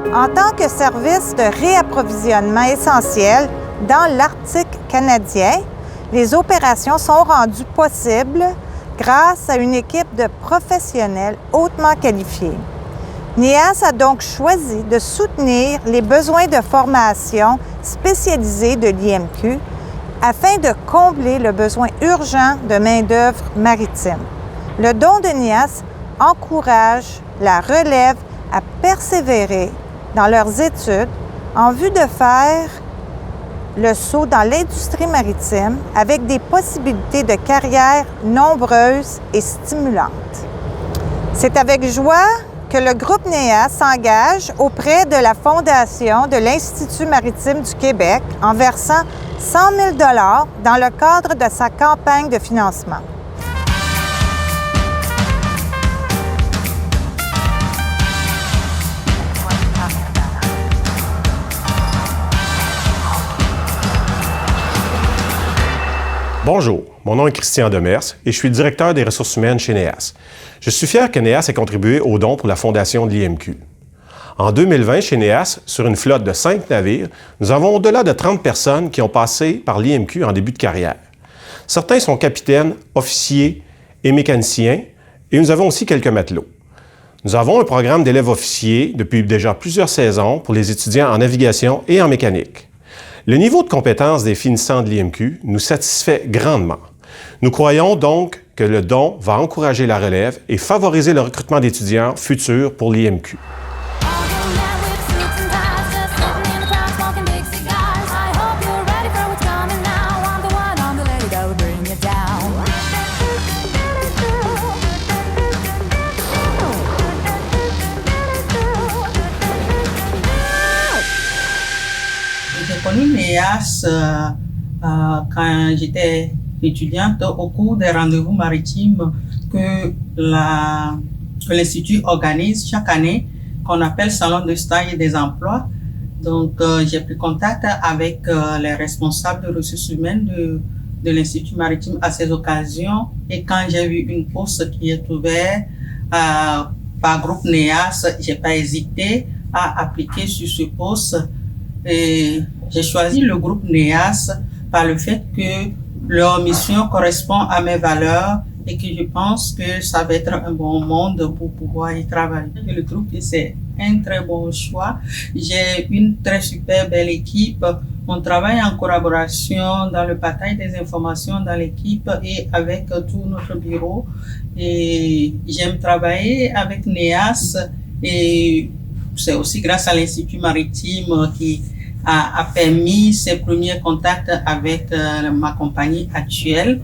En tant que service de réapprovisionnement essentiel dans l'Arctique canadien, les opérations sont rendues possibles grâce à une équipe de professionnels hautement qualifiés. NEAS a donc choisi de soutenir les besoins de formation spécialisée de l'IMQ afin de combler le besoin urgent de main-d'œuvre maritime. Le don de NEAS encourage la relève à persévérer dans leurs études en vue de faire le saut dans l'industrie maritime avec des possibilités de carrière nombreuses et stimulantes. C'est avec joie que le groupe NEAS s'engage auprès de la Fondation de l'Institut maritime du Québec en versant 100 000 $ dans le cadre de sa campagne de financement. Bonjour, mon nom est Christian Demers et je suis directeur des ressources humaines chez NEAS. Je suis fier que NEAS ait contribué aux dons pour la fondation de l'IMQ. En 2020, chez NEAS, sur une flotte de 5 navires, nous avons au-delà de 30 personnes qui ont passé par l'IMQ en début de carrière. Certains sont capitaines, officiers et mécaniciens, et nous avons aussi quelques matelots. Nous avons un programme d'élèves officiers depuis déjà plusieurs saisons pour les étudiants en navigation et en mécanique. Le niveau de compétence des finissants de l'IMQ nous satisfait grandement. Nous croyons donc que le don va encourager la relève et favoriser le recrutement d'étudiants futurs pour l'IMQ. J'ai connu NEAS quand j'étais étudiante au cours des rendez-vous maritimes que l'Institut organise chaque année, qu'on appelle Salon de stage et des emplois. Donc, j'ai pris contact avec les responsables de ressources humaines de l'Institut maritime à ces occasions. Et quand j'ai vu une poste qui est ouverte par groupe NEAS, j'ai pas hésité à appliquer sur ce poste. Et j'ai choisi le groupe NEAS par le fait que leur mission correspond à mes valeurs et que je pense que ça va être un bon monde pour pouvoir y travailler. Je trouve que c'est un très bon choix. J'ai une très super belle équipe. On travaille en collaboration dans le partage des informations dans l'équipe et avec tout notre bureau. Et j'aime travailler avec NEAS et c'est aussi grâce à l'Institut maritime qui a permis ses premiers contacts avec ma compagnie actuelle.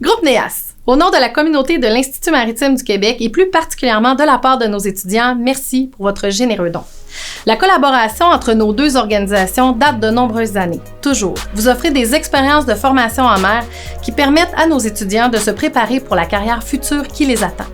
Groupe NEAS, au nom de la communauté de l'Institut maritime du Québec et plus particulièrement de la part de nos étudiants, merci pour votre généreux don. La collaboration entre nos deux organisations date de nombreuses années. Toujours, vous offrez des expériences de formation en mer qui permettent à nos étudiants de se préparer pour la carrière future qui les attend.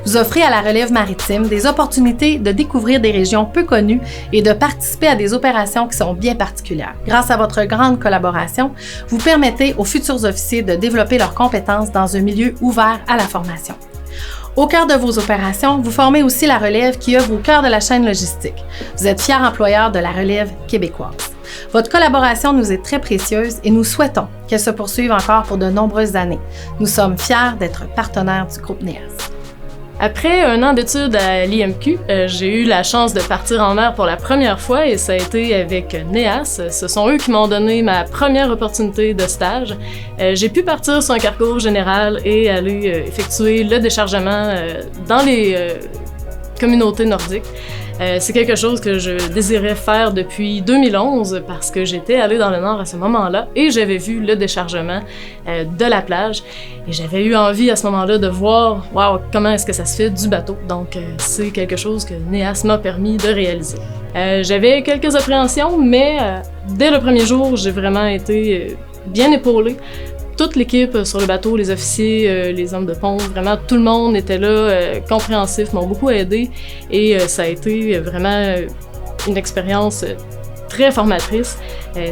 Vous offrez à la relève maritime des opportunités de découvrir des régions peu connues et de participer à des opérations qui sont bien particulières. Grâce à votre grande collaboration, vous permettez aux futurs officiers de développer leurs compétences dans un milieu ouvert à la formation. Au cœur de vos opérations, vous formez aussi la relève qui œuvre au cœur de la chaîne logistique. Vous êtes fiers employeurs de la relève québécoise. Votre collaboration nous est très précieuse et nous souhaitons qu'elle se poursuive encore pour de nombreuses années. Nous sommes fiers d'être partenaires du groupe NEAS. Après un an d'études à l'IMQ, j'ai eu la chance de partir en mer pour la première fois et ça a été avec NEAS. Ce sont eux qui m'ont donné ma première opportunité de stage. J'ai pu partir sur un cargo général et aller effectuer le déchargement dans les communautés nordiques. C'est quelque chose que je désirais faire depuis 2011 parce que j'étais allée dans le Nord à ce moment-là et j'avais vu le déchargement de la plage et j'avais eu envie à ce moment-là de voir comment est-ce que ça se fait du bateau. Donc c'est quelque chose que NEAS m'a permis de réaliser. J'avais quelques appréhensions, mais dès le premier jour, j'ai vraiment été bien épaulé. Toute l'équipe sur le bateau, les officiers, les hommes de pont, vraiment tout le monde était là, compréhensif, m'ont beaucoup aidé et ça a été vraiment une expérience très formatrice.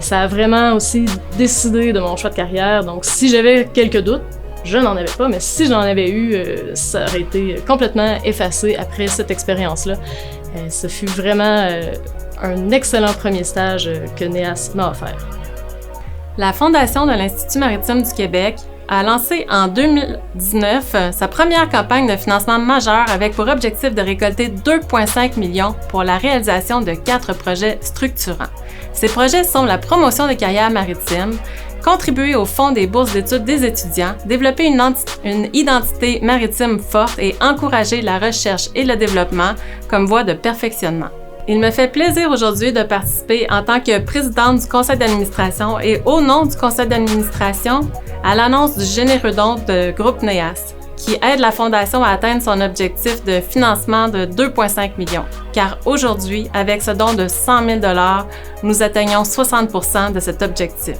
Ça a vraiment aussi décidé de mon choix de carrière, donc si j'avais quelques doutes, je n'en avais pas, mais si j'en avais eu, ça aurait été complètement effacé après cette expérience-là. Ce fut vraiment un excellent premier stage que NEAS m'a offert. La Fondation de l'Institut maritime du Québec a lancé en 2019 sa première campagne de financement majeur avec pour objectif de récolter 2,5 millions pour la réalisation de 4 projets structurants. Ces projets sont la promotion des carrières maritimes, contribuer au fonds des bourses d'études des étudiants, développer une identité maritime forte et encourager la recherche et le développement comme voie de perfectionnement. Il me fait plaisir aujourd'hui de participer en tant que présidente du conseil d'administration et au nom du conseil d'administration à l'annonce du généreux don de Groupe NEAS, qui aide la Fondation à atteindre son objectif de financement de 2,5 millions. Car aujourd'hui, avec ce don de 100 000 $, nous atteignons 60% de cet objectif.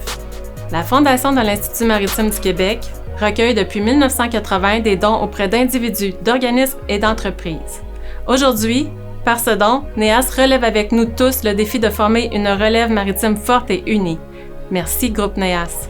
La Fondation de l'Institut maritime du Québec recueille depuis 1980 des dons auprès d'individus, d'organismes et d'entreprises. Aujourd'hui, par ce don, NEAS relève avec nous tous le défi de former une relève maritime forte et unie. Merci, Groupe NEAS.